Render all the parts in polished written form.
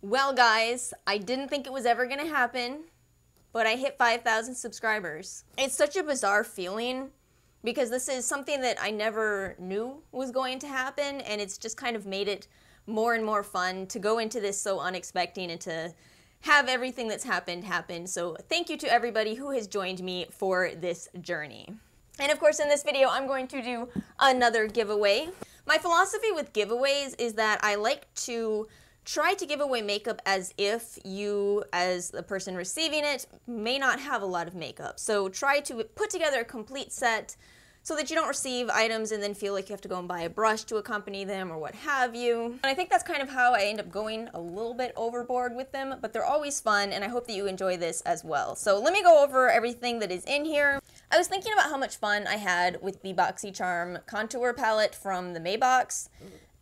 Well, guys, I didn't think it was ever gonna happen, but I hit 5,000 subscribers. It's such a bizarre feeling because this is something that I never knew was going to happen, and it's just kind of made it more and more fun to go into this so unexpected and to have everything that's happened happen. So thank you to everybody who has joined me for this journey. And of course, in this video, I'm going to do another giveaway. My philosophy with giveaways is that I like to try to give away makeup as if you, as the person receiving it, may not have a lot of makeup. So try to put together a complete set so that you don't receive items and then feel like you have to go and buy a brush to accompany them or what have you. And I think that's kind of how I end up going a little bit overboard with them, but they're always fun, and I hope that you enjoy this as well. So let me go over everything that is in here. I was thinking about how much fun I had with the BoxyCharm contour palette from the Maybox.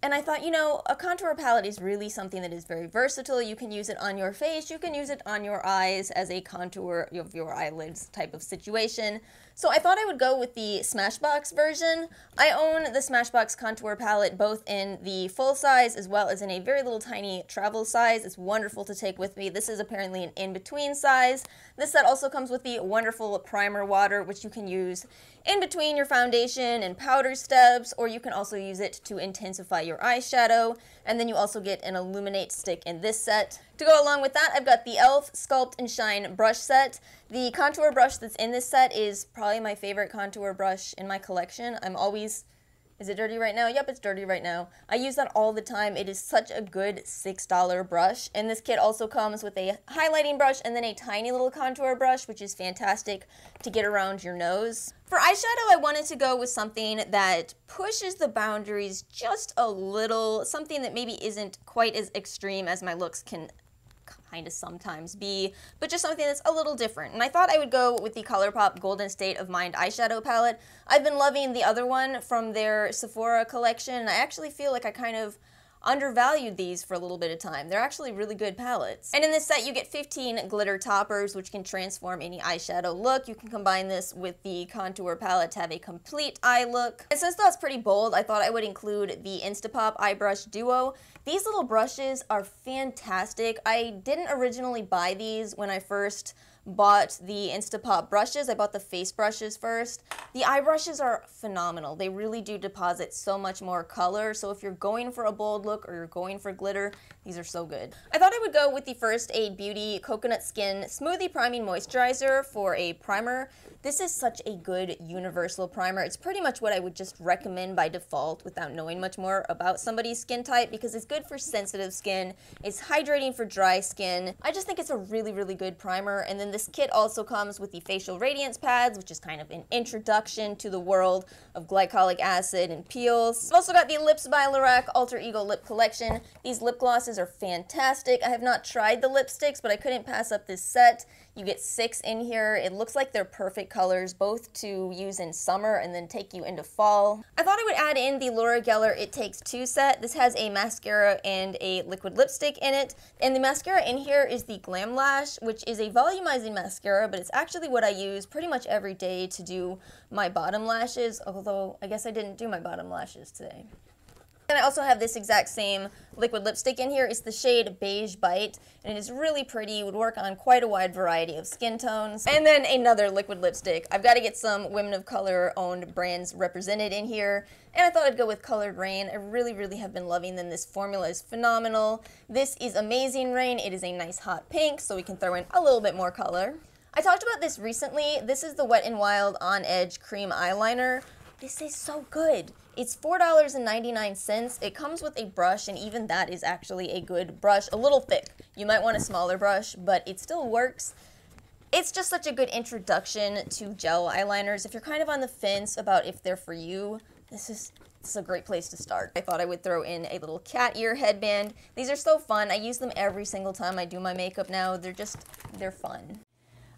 And I thought, you know, a contour palette is really something that is very versatile. You can use it on your face, you can use it on your eyes as a contour of your eyelids type of situation. So I thought I would go with the Smashbox version. I own the Smashbox contour palette both in the full size as well as in a very little tiny travel size. It's wonderful to take with me. This is apparently an in-between size. This set also comes with the wonderful primer water, which you can use in between your foundation and powder steps, or you can also use it to intensify your eyeshadow. And then you also get an illuminate stick in this set. To go along with that, I've got the e.l.f. Sculpt and Shine brush set. The contour brush that's in this set is probably my favorite contour brush in my collection. I'm always... Is it dirty right now? Yep, it's dirty right now. I use that all the time. It is such a good $6 brush. And this kit also comes with a highlighting brush and then a tiny little contour brush, which is fantastic to get around your nose. For eyeshadow, I wanted to go with something that pushes the boundaries just a little, something that maybe isn't quite as extreme as my looks can kind of sometimes be, but just something that's a little different. And I thought I would go with the Colourpop Golden State of Mind eyeshadow palette. I've been loving the other one from their Sephora collection, and I actually feel like I kind of undervalued these for a little bit of time. They're actually really good palettes. And in this set, you get 15 glitter toppers, which can transform any eyeshadow look. You can combine this with the contour palette to have a complete eye look. And since that's pretty bold, I thought I would include the Instapop Eye Brush Duo. These little brushes are fantastic. I didn't originally buy these when I first bought the Instapop brushes. I bought the face brushes first. The eye brushes are phenomenal. They really do deposit so much more color. So if you're going for a bold look or you're going for glitter, these are so good. I thought I would go with the First Aid Beauty Coconut Skin Smoothie Priming Moisturizer for a primer. This is such a good universal primer. It's pretty much what I would just recommend by default without knowing much more about somebody's skin type because it's good for sensitive skin. It's hydrating for dry skin. I just think it's a really, really good primer. And then this kit also comes with the Facial Radiance Pads, which is kind of an introduction to the world of glycolic acid and peels. I've also got the Lips by LORAC Alter Ego Lip Collection. These lip glosses are fantastic. I have not tried the lipsticks, but I couldn't pass up this set. You get 6 in here. It looks like they're perfect colors, both to use in summer and then take you into fall. I thought I would add in the Laura Geller It Takes Two set. This has a mascara and a liquid lipstick in it. And the mascara in here is the Glam Lash, which is a volumizing mascara, but it's actually what I use pretty much every day to do my bottom lashes, although I guess I didn't do my bottom lashes today. And I also have this exact same liquid lipstick in here. It's the shade Beige Bite, and it is really pretty. It would work on quite a wide variety of skin tones. And then another liquid lipstick. I've got to get some women of color owned brands represented in here, and I thought I'd go with colored Raine. I really, really have been loving them. This formula is phenomenal. This is amazing Raine. It is a nice hot pink, so we can throw in a little bit more color. I talked about this recently. This is the Wet n Wild On Edge Cream Eyeliner. This is so good. It's $4.99. It comes with a brush, and even that is actually a good brush. A little thick. You might want a smaller brush, but it still works. It's just such a good introduction to gel eyeliners. If you're kind of on the fence about if they're for you, this is a great place to start. I thought I would throw in a little cat ear headband. These are so fun. I use them every single time I do my makeup now. They're fun.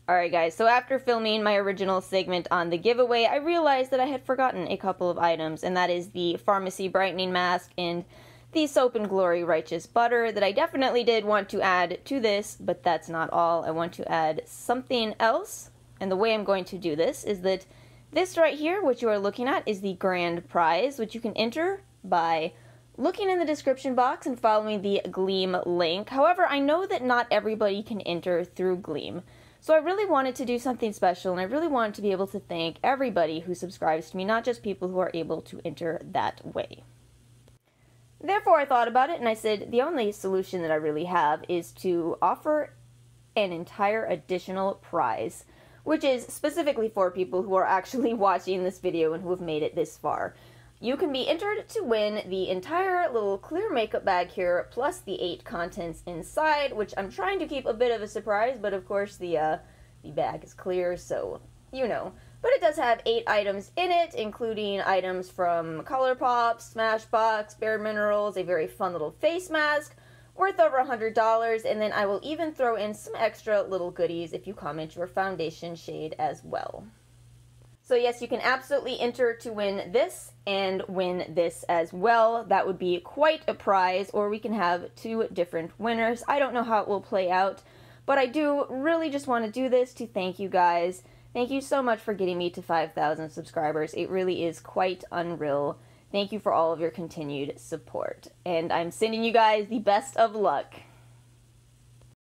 Alright guys, so after filming my original segment on the giveaway, I realized that I had forgotten a couple of items, and that is the Farmacy Brightening Mask and the Soap and Glory Righteous Butter that I definitely did want to add to this, but that's not all. I want to add something else, and the way I'm going to do this is that this right here, what you are looking at, is the grand prize, which you can enter by looking in the description box and following the Gleam link. However, I know that not everybody can enter through Gleam. So I really wanted to do something special, and I really wanted to be able to thank everybody who subscribes to me, not just people who are able to enter that way. Therefore, I thought about it, and I said the only solution that I really have is to offer an entire additional prize, which is specifically for people who are actually watching this video and who have made it this far. You can be entered to win the entire little clear makeup bag here, plus the 8 contents inside, which I'm trying to keep a bit of a surprise, but of course the bag is clear, so you know. But it does have 8 items in it, including items from Colourpop, Smashbox, Bare Minerals, a very fun little face mask, worth over $100, and then I will even throw in some extra little goodies if you comment your foundation shade as well. So yes, you can absolutely enter to win this and win this as well. That would be quite a prize, or we can have 2 different winners. I don't know how it will play out, but I do really just want to do this to thank you guys. Thank you so much for getting me to 5,000 subscribers. It really is quite unreal. Thank you for all of your continued support. And I'm sending you guys the best of luck.